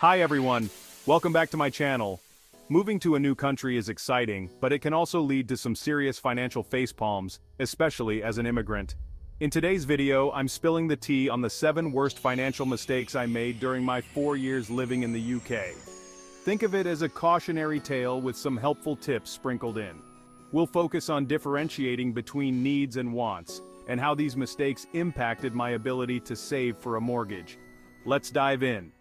Hi everyone, welcome back to my channel. Moving to a new country is exciting, but it can also lead to some serious financial facepalms, especially as an immigrant. In today's video, I'm spilling the tea on the 7 worst financial mistakes I made during my 4 years living in the UK. Think of it as a cautionary tale with some helpful tips sprinkled in. We'll focus on differentiating between needs and wants, and how these mistakes impacted my ability to save for a mortgage. Let's dive in.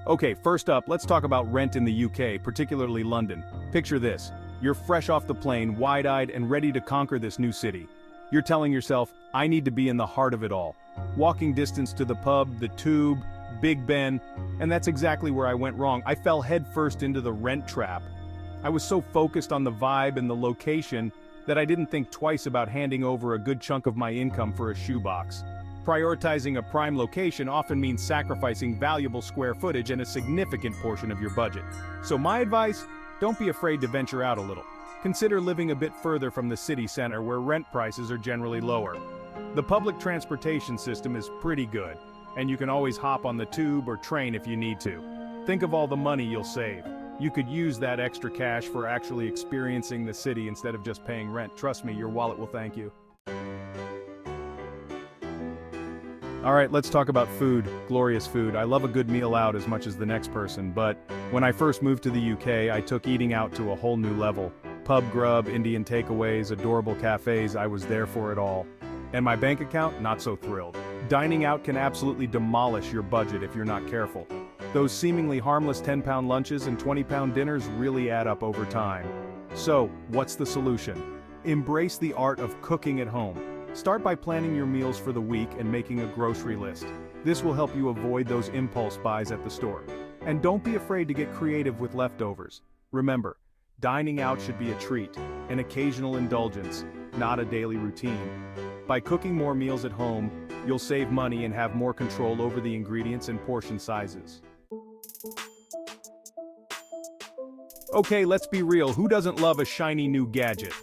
Okay, first up, let's talk about rent in the UK, particularly London. Picture this. You're fresh off the plane, wide-eyed and ready to conquer this new city. You're telling yourself, I need to be in the heart of it all. Walking distance to the pub, the tube, Big Ben, and that's exactly where I went wrong. I fell headfirst into the rent trap. I was so focused on the vibe and the location that I didn't think twice about handing over a good chunk of my income for a shoebox. Prioritizing a prime location often means sacrificing valuable square footage and a significant portion of your budget. So my advice, don't be afraid to venture out a little. Consider living a bit further from the city center where rent prices are generally lower. The public transportation system is pretty good, and you can always hop on the tube or train if you need to. Think of all the money you'll save. You could use that extra cash for actually experiencing the city instead of just paying rent. Trust me, your wallet will thank you. Alright, let's talk about food, glorious food. I love a good meal out as much as the next person, but when I first moved to the UK, I took eating out to a whole new level. Pub grub, Indian takeaways, adorable cafes, I was there for it all. And my bank account, not so thrilled. Dining out can absolutely demolish your budget if you're not careful. Those seemingly harmless 10-pound lunches and 20-pound dinners really add up over time. So, what's the solution? Embrace the art of cooking at home. Start by planning your meals for the week and making a grocery list. This will help you avoid those impulse buys at the store. And don't be afraid to get creative with leftovers. Remember, dining out should be a treat, an occasional indulgence, not a daily routine. By cooking more meals at home, you'll save money and have more control over the ingredients and portion sizes. Okay, let's be real, who doesn't love a shiny new gadget?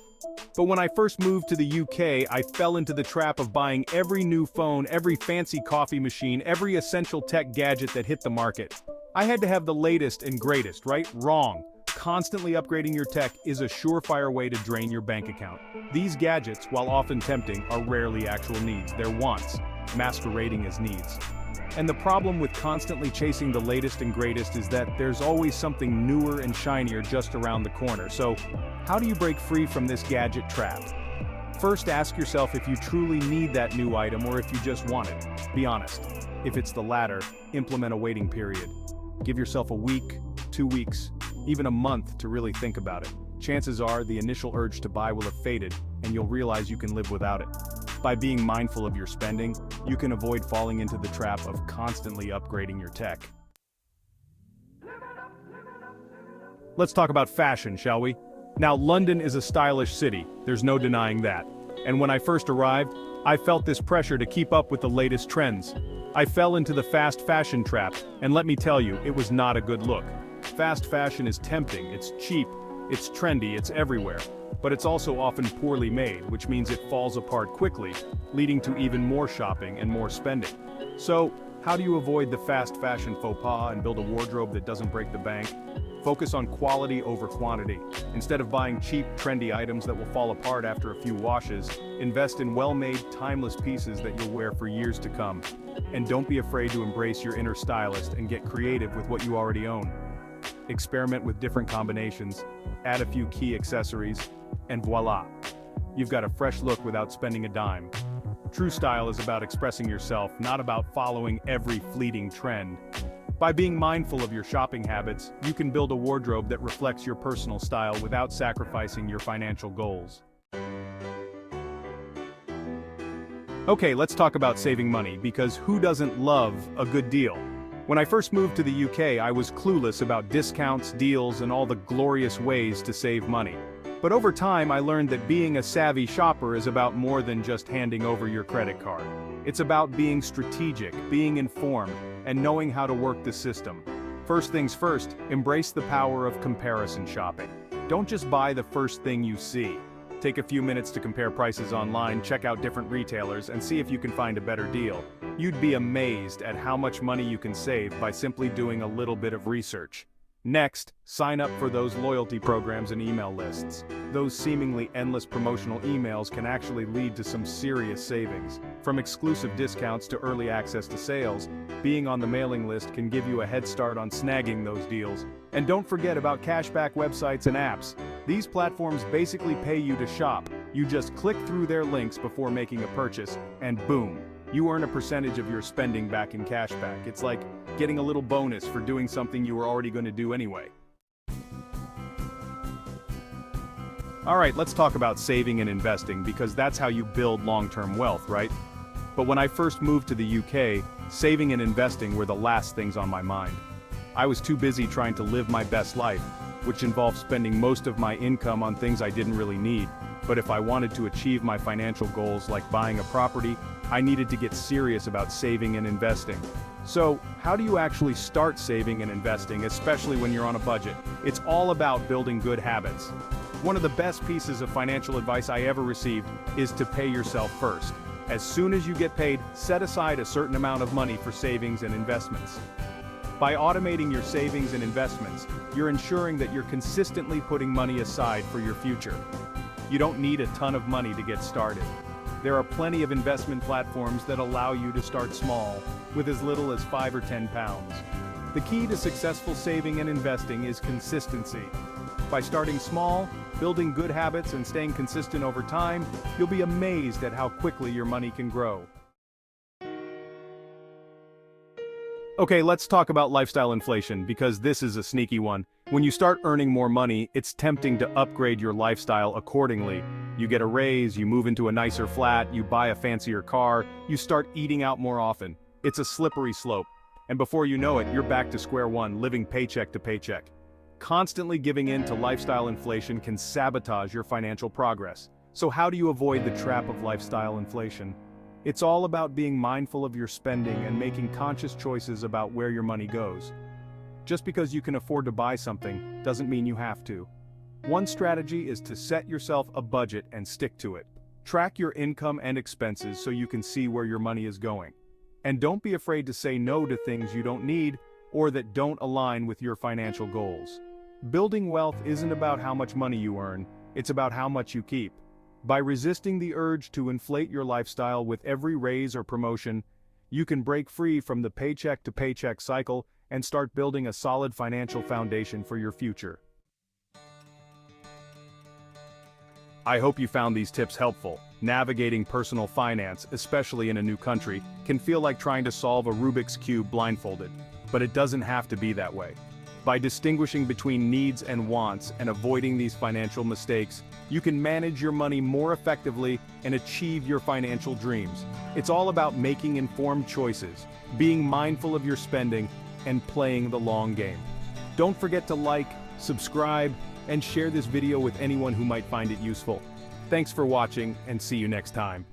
But when I first moved to the UK, I fell into the trap of buying every new phone, every fancy coffee machine, every essential tech gadget that hit the market. I had to have the latest and greatest, right? Wrong. Constantly upgrading your tech is a surefire way to drain your bank account. These gadgets, while often tempting, are rarely actual needs. They're wants, masquerading as needs. And the problem with constantly chasing the latest and greatest is that there's always something newer and shinier just around the corner. So, how do you break free from this gadget trap? First, ask yourself if you truly need that new item or if you just want it. Be honest. If it's the latter, implement a waiting period. Give yourself a week, 2 weeks, even a month to really think about it. Chances are the initial urge to buy will have faded, and you'll realize you can live without it. By being mindful of your spending, you can avoid falling into the trap of constantly upgrading your tech. Let's talk about fashion, shall we? Now, London is a stylish city, there's no denying that. And when I first arrived, I felt this pressure to keep up with the latest trends. I fell into the fast fashion trap, and let me tell you, it was not a good look. Fast fashion is tempting, it's cheap, it's trendy, it's everywhere. But it's also often poorly made, which means it falls apart quickly, leading to even more shopping and more spending. So, how do you avoid the fast fashion faux pas and build a wardrobe that doesn't break the bank? Focus on quality over quantity. Instead of buying cheap, trendy items that will fall apart after a few washes, invest in well-made, timeless pieces that you'll wear for years to come. And don't be afraid to embrace your inner stylist and get creative with what you already own. Experiment with different combinations, add a few key accessories, and voila! You've got a fresh look without spending a dime. True style is about expressing yourself, not about following every fleeting trend. By being mindful of your shopping habits, you can build a wardrobe that reflects your personal style without sacrificing your financial goals. Okay, let's talk about saving money, because who doesn't love a good deal? When I first moved to the UK, I was clueless about discounts, deals, and all the glorious ways to save money. But over time, I learned that being a savvy shopper is about more than just handing over your credit card. It's about being strategic, being informed, and knowing how to work the system. First things first, embrace the power of comparison shopping. Don't just buy the first thing you see. Take a few minutes to compare prices online, check out different retailers, and see if you can find a better deal. You'd be amazed at how much money you can save by simply doing a little bit of research. Next, sign up for those loyalty programs and email lists. Those seemingly endless promotional emails can actually lead to some serious savings. From exclusive discounts to early access to sales, being on the mailing list can give you a head start on snagging those deals. And don't forget about cashback websites and apps. These platforms basically pay you to shop. You just click through their links before making a purchase, and boom, you earn a percentage of your spending back in cashback. It's like getting a little bonus for doing something you were already going to do anyway. Alright, let's talk about saving and investing because that's how you build long-term wealth, right? But when I first moved to the UK, saving and investing were the last things on my mind. I was too busy trying to live my best life, which involved spending most of my income on things I didn't really need. But if I wanted to achieve my financial goals like buying a property, I needed to get serious about saving and investing. So, how do you actually start saving and investing, especially when you're on a budget? It's all about building good habits. One of the best pieces of financial advice I ever received is to pay yourself first. As soon as you get paid, set aside a certain amount of money for savings and investments. By automating your savings and investments, you're ensuring that you're consistently putting money aside for your future. You don't need a ton of money to get started. There are plenty of investment platforms that allow you to start small, with as little as £5 or £10. The key to successful saving and investing is consistency. By starting small, building good habits and staying consistent over time, you'll be amazed at how quickly your money can grow. Okay, let's talk about lifestyle inflation because this is a sneaky one. When you start earning more money, it's tempting to upgrade your lifestyle accordingly. You get a raise, you move into a nicer flat, you buy a fancier car, you start eating out more often. It's a slippery slope. And before you know it, you're back to square one, living paycheck to paycheck. Constantly giving in to lifestyle inflation can sabotage your financial progress. So how do you avoid the trap of lifestyle inflation? It's all about being mindful of your spending and making conscious choices about where your money goes. Just because you can afford to buy something doesn't mean you have to. One strategy is to set yourself a budget and stick to it. Track your income and expenses so you can see where your money is going. And don't be afraid to say no to things you don't need or that don't align with your financial goals. Building wealth isn't about how much money you earn, it's about how much you keep. By resisting the urge to inflate your lifestyle with every raise or promotion, you can break free from the paycheck to paycheck cycle and start building a solid financial foundation for your future. I hope you found these tips helpful. Navigating personal finance, especially in a new country, can feel like trying to solve a Rubik's Cube blindfolded, but it doesn't have to be that way. By distinguishing between needs and wants and avoiding these financial mistakes, you can manage your money more effectively and achieve your financial dreams. It's all about making informed choices, being mindful of your spending, and playing the long game. Don't forget to like, subscribe, and share this video with anyone who might find it useful. Thanks for watching, and see you next time.